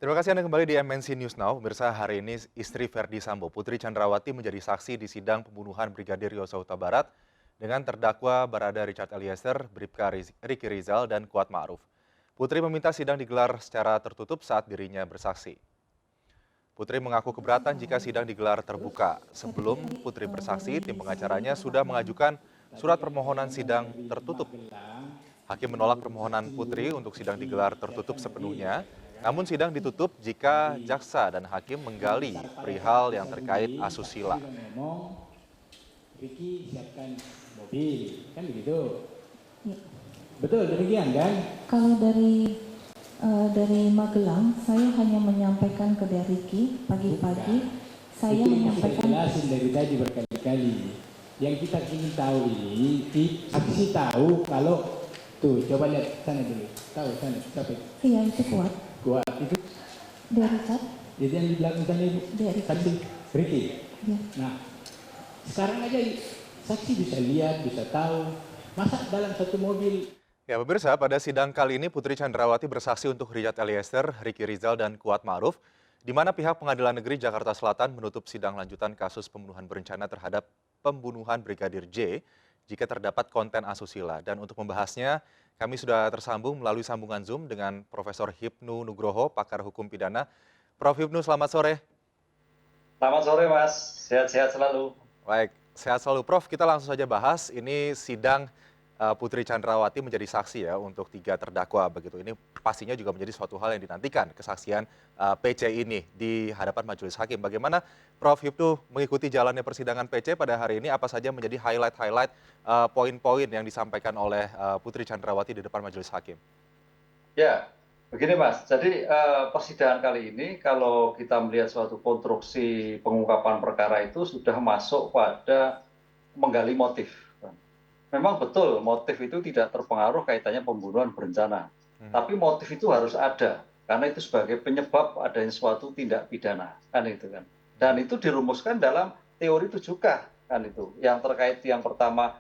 Terima kasih Anda kembali di MNC News Now. Pemirsa, hari ini istri Verdi Sambo, Putri Chandrawati menjadi saksi di sidang pembunuhan Brigadir Yosua Huta Barat dengan terdakwa Barada Richard Eliezer, Bribka Riki Rizal, dan Kuat Ma'ruf. Putri meminta sidang digelar secara tertutup saat dirinya bersaksi. Putri mengaku keberatan jika sidang digelar terbuka. Sebelum Putri bersaksi, tim pengacaranya sudah mengajukan surat permohonan sidang tertutup. Hakim menolak permohonan Putri untuk sidang digelar tertutup sepenuhnya, namun sidang ditutup jika jaksa dan hakim menggali perihal yang terkait asusila. Riki siapkan mobil, kan begitu? Ya. Betul, demikian kan? Kalau dari Magelang, saya hanya menyampaikan ke Riki pagi-pagi. Saya Itu yang kita menyampaikan jelasin dari tadi berkali-kali. Yang kita ingin tahu ini, saksi tahu kalau tuh coba lihat sana dulu, tahu sana siapa? iya itu Kuat itu. dari Richard. Jadi yang di belakang sana itu Dari saksi Riki. ya. Nah, sekarang aja saksi bisa lihat, bisa tahu. Masa dalam satu mobil. Ya, pemirsa, pada sidang kali ini Putri Chandrawati bersaksi untuk Richard Eliezer, Riki Rizal, dan Kuat Ma'ruf, di mana pihak Pengadilan Negeri Jakarta Selatan menutup sidang lanjutan kasus pembunuhan berencana terhadap pembunuhan Brigadir J jika terdapat konten asusila. Dan untuk membahasnya, kami sudah tersambung melalui sambungan Zoom dengan Profesor Hipnu Nugroho, pakar hukum pidana. Prof. Hipnu, selamat sore. Selamat sore Mas, sehat-sehat selalu. Baik, sehat selalu Prof. Kita langsung saja bahas, ini sidang Putri Chandrawati menjadi saksi ya untuk 3 terdakwa begitu. Ini pastinya juga menjadi suatu hal yang dinantikan kesaksian PC ini di hadapan majelis hakim. Bagaimana Prof. Hipnu mengikuti jalannya persidangan PC pada hari ini? Apa saja menjadi highlight poin-poin yang disampaikan oleh Putri Chandrawati di depan majelis hakim? Ya, begini Mas, jadi persidangan kali ini kalau kita melihat suatu konstruksi pengungkapan perkara itu sudah masuk pada menggali motif. Memang betul motif itu tidak terpengaruh kaitannya pembunuhan berencana. Tapi motif itu harus ada, karena itu sebagai penyebab adanya suatu tindak pidana, kan itu kan. Dan itu dirumuskan dalam teori 7K, kan itu. Yang terkait yang pertama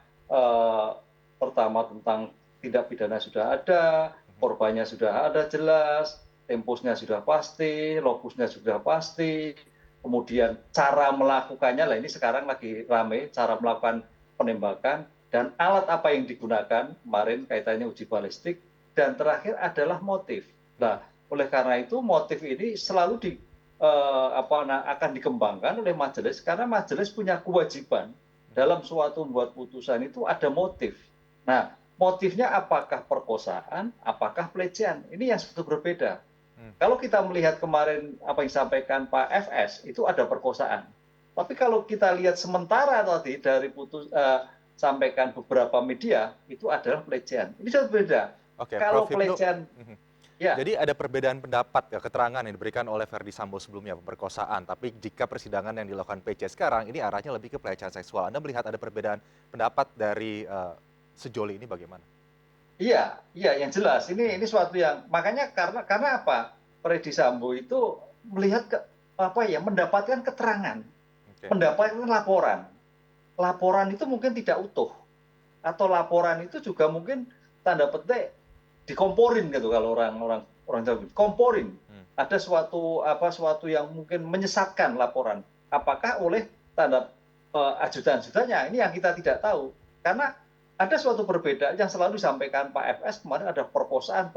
tentang tindak pidana sudah ada, korbannya sudah ada jelas, tempusnya sudah pasti, lokusnya sudah pasti, kemudian cara melakukannya, lah ini sekarang lagi rame, cara melakukan penembakan, dan alat apa yang digunakan, kemarin kaitannya uji balistik, dan terakhir adalah motif. Nah, oleh karena itu motif ini selalu akan dikembangkan oleh majelis, karena majelis punya kewajiban dalam suatu membuat putusan itu ada motif. Nah, motifnya apakah perkosaan, apakah pelecehan, ini yang sudah berbeda. Kalau kita melihat kemarin apa yang disampaikan Pak FS, itu ada perkosaan. Tapi kalau kita lihat sementara tadi dari sampaikan beberapa media, itu adalah pelecehan. Ini sudah berbeda. Oke, Kalau Prof. Hipnu, pelecehan, ya. jadi ada perbedaan pendapat ya, keterangan yang diberikan oleh Verdi Sambo sebelumnya pemerkosaan. Tapi jika persidangan yang dilakukan PC sekarang, ini arahnya lebih ke pelecehan seksual. Anda melihat ada perbedaan pendapat dari sejoli ini bagaimana? Iya, iya, yang jelas. Ini suatu yang makanya karena apa? Verdi Sambo itu melihat mendapatkan keterangan, mendapatkan laporan. Laporan itu mungkin tidak utuh, atau laporan itu juga mungkin tanda petik dikomporin gitu kalau orang Jawa, komporin. Ada suatu yang mungkin menyesatkan laporan. Apakah oleh ajudan-ajudannya? Ini yang kita tidak tahu. Karena ada suatu perbedaan yang selalu disampaikan Pak FS kemarin, ada perkosaan.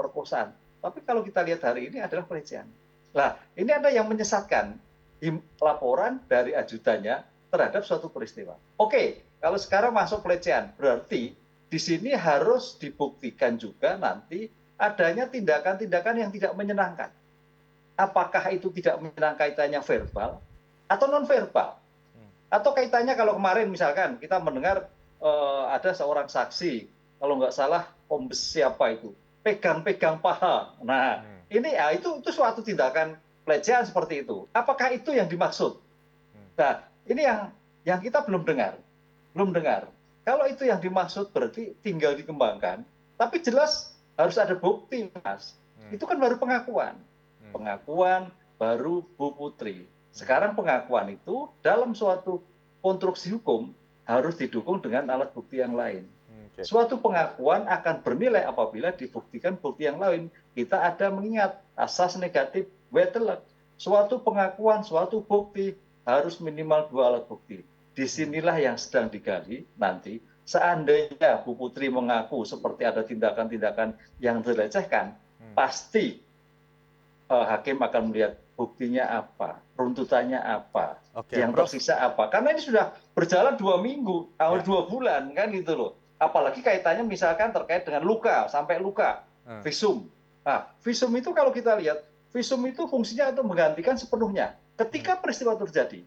Tapi kalau kita lihat hari ini adalah pelecehan. Nah, ini ada yang menyesatkan laporan dari ajudannya terhadap suatu peristiwa. Oke, kalau sekarang masuk pelecehan, berarti di sini harus dibuktikan juga nanti adanya tindakan-tindakan yang tidak menyenangkan. Apakah itu tidak menyenangkan kaitannya verbal atau non-verbal? Atau kaitannya kalau kemarin misalkan kita mendengar ada seorang saksi, kalau nggak salah kombes siapa itu, pegang-pegang paha. Nah, ini ya itu suatu tindakan pelecehan seperti itu. Apakah itu yang dimaksud? Nah, ini yang kita belum dengar. Kalau itu yang dimaksud berarti tinggal dikembangkan. Tapi jelas harus ada bukti, Mas. Itu kan baru pengakuan. Pengakuan baru Bu Putri. Sekarang pengakuan itu dalam suatu konstruksi hukum harus didukung dengan alat bukti yang lain. Suatu pengakuan akan bernilai apabila dibuktikan bukti yang lain. Kita ada mengingat asas negatif wetelet. Suatu pengakuan, suatu bukti harus minimal 2 alat bukti. Disinilah yang sedang digali nanti. Seandainya Bu Putri mengaku seperti ada tindakan-tindakan yang dilecehkan, pasti hakim akan melihat buktinya apa, runtutannya apa, Oke, yang Prof. tersisa apa. Karena ini sudah berjalan 2 minggu, Ya. 2 bulan kan gitu loh. Apalagi kaitannya misalkan terkait dengan luka, sampai luka, visum. Nah, visum itu kalau kita lihat, visum itu fungsinya untuk menggantikan sepenuhnya ketika peristiwa terjadi.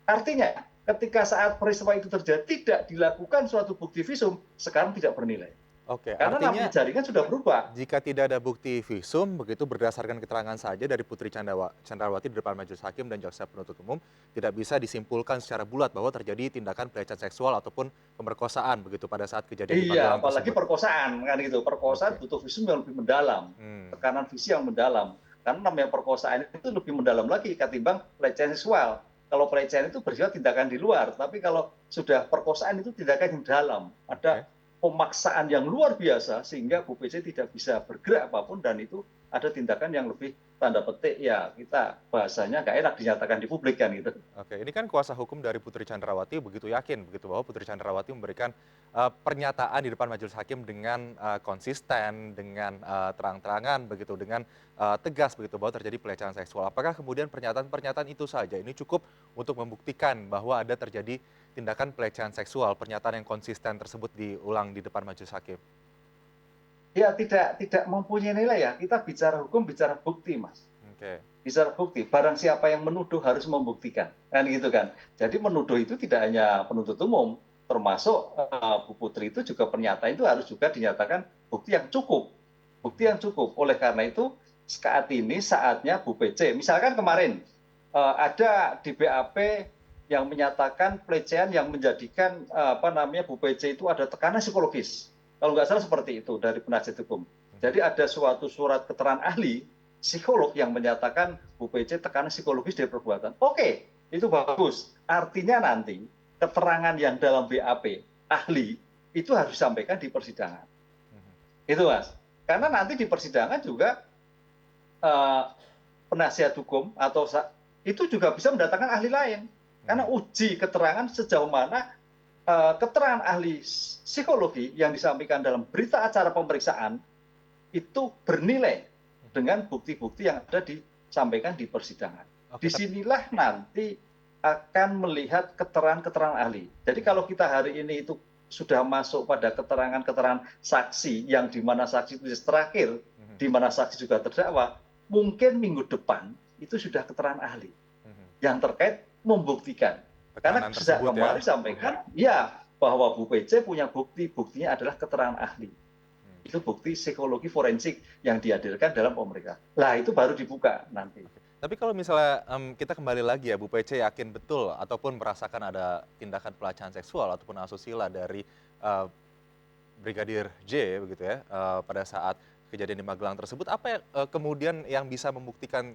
Artinya, ketika saat peristiwa itu terjadi tidak dilakukan suatu bukti visum, sekarang tidak bernilai. Oke, Karena artinya namanya jaringan sudah berubah. jika tidak ada bukti visum, begitu berdasarkan keterangan saja dari Putri Candrawati di depan majelis hakim dan jaksa penuntut umum, tidak bisa disimpulkan secara bulat bahwa terjadi tindakan pelecehan seksual ataupun pemerkosaan begitu pada saat kejadian di Iya, Magelang apalagi tersebut. perkosaan kan gitu. Perkosaan Oke. butuh visum yang lebih mendalam, tekanan visi yang mendalam. Karena namanya perkosaan itu lebih mendalam lagi ketimbang pelecehan seksual. Kalau pelecehan itu bersifat tindakan di luar, tapi kalau sudah perkosaan itu tindakan yang dalam. Ada pemaksaan yang luar biasa sehingga Bu PC tidak bisa bergerak apapun, dan itu ada tindakan yang lebih tanda petik ya kita bahasanya nggak enak dinyatakan di publik kan gitu. Oke, ini kan kuasa hukum dari Putri Candrawati begitu yakin begitu bahwa Putri Candrawati memberikan pernyataan di depan majelis hakim dengan konsisten, dengan terang-terangan begitu, dengan tegas begitu bahwa terjadi pelecehan seksual. Apakah kemudian pernyataan-pernyataan itu saja ini cukup untuk membuktikan bahwa ada terjadi tindakan pelecehan seksual? Pernyataan yang konsisten tersebut diulang di depan majelis hakim. Ya tidak mempunyai nilai ya. Kita bicara hukum, bicara bukti, Mas. Oke. Bicara bukti, barang siapa yang menuduh harus membuktikan, kan gitu kan. Jadi menuduh itu tidak hanya penuntut umum, termasuk Bu Putri itu juga pernyataan itu harus juga dinyatakan bukti yang cukup. Bukti yang cukup. Oleh karena itu saat ini saatnya Bu PC. Misalkan kemarin ada di BAP yang menyatakan pelecehan yang menjadikan Bu PC itu ada tekanan psikologis. Kalau nggak salah seperti itu dari penasihat hukum. Jadi ada suatu surat keterangan ahli psikolog yang menyatakan Bu PC tekanan psikologis dari perbuatan. Oke, itu bagus. Artinya nanti keterangan yang dalam BAP ahli itu harus disampaikan di persidangan. Itu Mas. Karena nanti di persidangan juga penasihat hukum atau itu juga bisa mendatangkan ahli lain. Karena uji keterangan sejauh mana keterangan ahli psikologi yang disampaikan dalam berita acara pemeriksaan itu bernilai dengan bukti-bukti yang ada disampaikan di persidangan. Disinilah nanti akan melihat keterangan-keterangan ahli. Jadi kalau kita hari ini itu sudah masuk pada keterangan-keterangan saksi yang di mana saksi itu terakhir, di mana saksi juga terdakwa, mungkin minggu depan itu sudah keterangan ahli yang terkait membuktikan. Karena sejak kemarin sampaikan ya bahwa Bu PC punya buktinya adalah keterangan ahli. Itu bukti psikologi forensik yang dihadirkan dalam pemeriksaan. Lah itu baru dibuka nanti. Tapi kalau misalnya kita kembali lagi ya, Bu PC yakin betul ataupun merasakan ada tindakan pelecehan seksual ataupun asusila dari Brigadir J begitu ya pada saat kejadian di Magelang tersebut, apa kemudian yang bisa membuktikan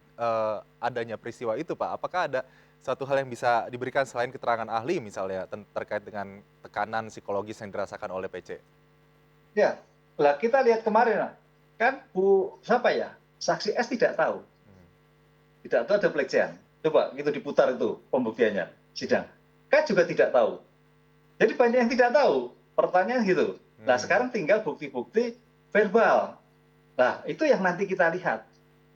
adanya peristiwa itu, Pak? Apakah ada satu hal yang bisa diberikan selain keterangan ahli misalnya terkait dengan tekanan psikologis yang dirasakan oleh PC? Ya, lah kita lihat kemarin kan siapa ya, saksi S tidak tahu ada pelecehan. Coba itu diputar itu pembuktiannya sidang. Kan juga tidak tahu. Jadi banyak yang tidak tahu. Pertanyaan gitu. Nah sekarang tinggal bukti-bukti verbal. Nah itu yang nanti kita lihat.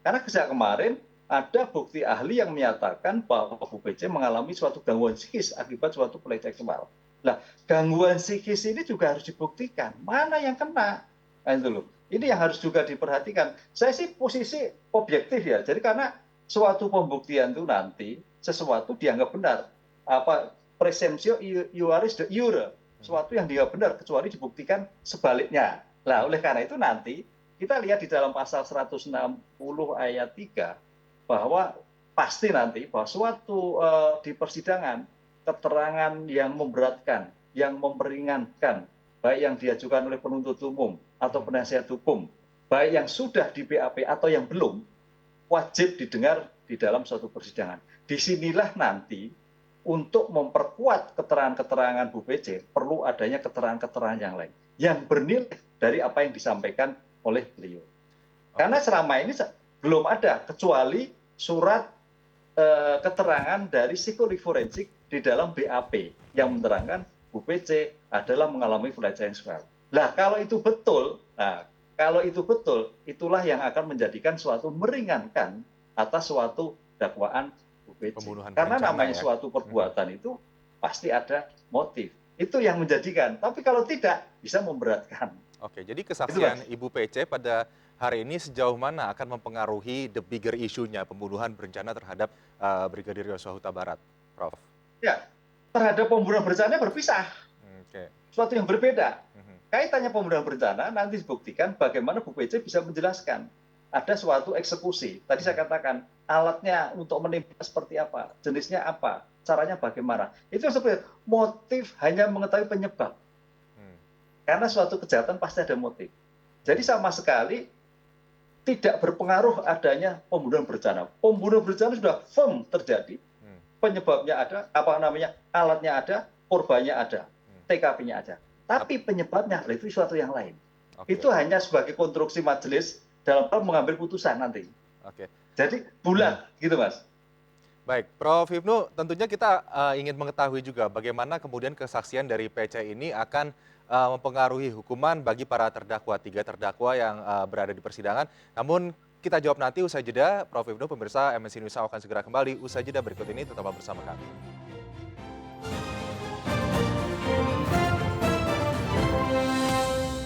Karena sejak kemarin ada bukti ahli yang menyatakan bahwa Bu PC mengalami suatu gangguan psikis akibat suatu pelecehan seksual. Nah gangguan psikis ini juga harus dibuktikan. Mana yang kena? Nah, itu loh. Ini yang harus juga diperhatikan. Saya sih posisi objektif ya. Jadi karena suatu pembuktian itu nanti sesuatu dianggap benar. Presumptio iuris de iure. Suatu yang dianggap benar kecuali dibuktikan sebaliknya. Nah, oleh karena itu nanti kita lihat di dalam pasal 160 ayat 3 bahwa pasti nanti bahwa suatu di persidangan keterangan yang memberatkan, yang memperingankan, baik yang diajukan oleh penuntut umum atau penasihat hukum, baik yang sudah di BAP atau yang belum, wajib didengar di dalam suatu persidangan. Disinilah nanti untuk memperkuat keterangan-keterangan Bu PC perlu adanya keterangan-keterangan yang lain yang bernilai dari apa yang disampaikan oleh beliau. Karena selama ini belum ada kecuali surat keterangan dari psikologi forensik di dalam BAP yang menerangkan Bu PC adalah mengalami pelecehan seksual. Nah, kalau itu betul, itulah yang akan menjadikan suatu meringankan atas suatu dakwaan Bu PC. Pembunuhan Karena berencana namanya ya. suatu perbuatan itu pasti ada motif. Itu yang menjadikan. Tapi kalau tidak, bisa memberatkan. Oke, jadi kesaksian Ibu PC pada hari ini sejauh mana akan mempengaruhi the bigger issue-nya pembunuhan berencana terhadap Brigadir Yosua Huta Barat, Prof? Ya, terhadap pembunuhan berencana berpisah. Oke. Suatu yang berbeda. Mhm. Kaitannya pembunuhan berencana nanti dibuktikan bagaimana Bu PC bisa menjelaskan. Ada suatu eksekusi. Tadi saya katakan alatnya untuk menembak seperti apa, jenisnya apa, caranya bagaimana. Itu seperti motif hanya mengetahui penyebab. Hmm. Karena suatu kejahatan pasti ada motif. Jadi sama sekali tidak berpengaruh adanya pembunuhan berencana. Pembunuhan berencana sudah firm terjadi, penyebabnya ada, alatnya ada, korbannya ada, TKP-nya ada. Tapi penyebabnya itu suatu yang lain. Oke. Itu hanya sebagai konstruksi majelis dalam hal mengambil putusan nanti. Oke. Jadi bulat gitu, Mas. Baik, Prof. Hipnu, tentunya kita ingin mengetahui juga bagaimana kemudian kesaksian dari PC ini akan mempengaruhi hukuman bagi para terdakwa, 3 terdakwa yang berada di persidangan. Namun kita jawab nanti usai jeda. Prof. Hipnu, pemirsa MNC News akan segera kembali usai jeda berikut ini, tetaplah bersama kami.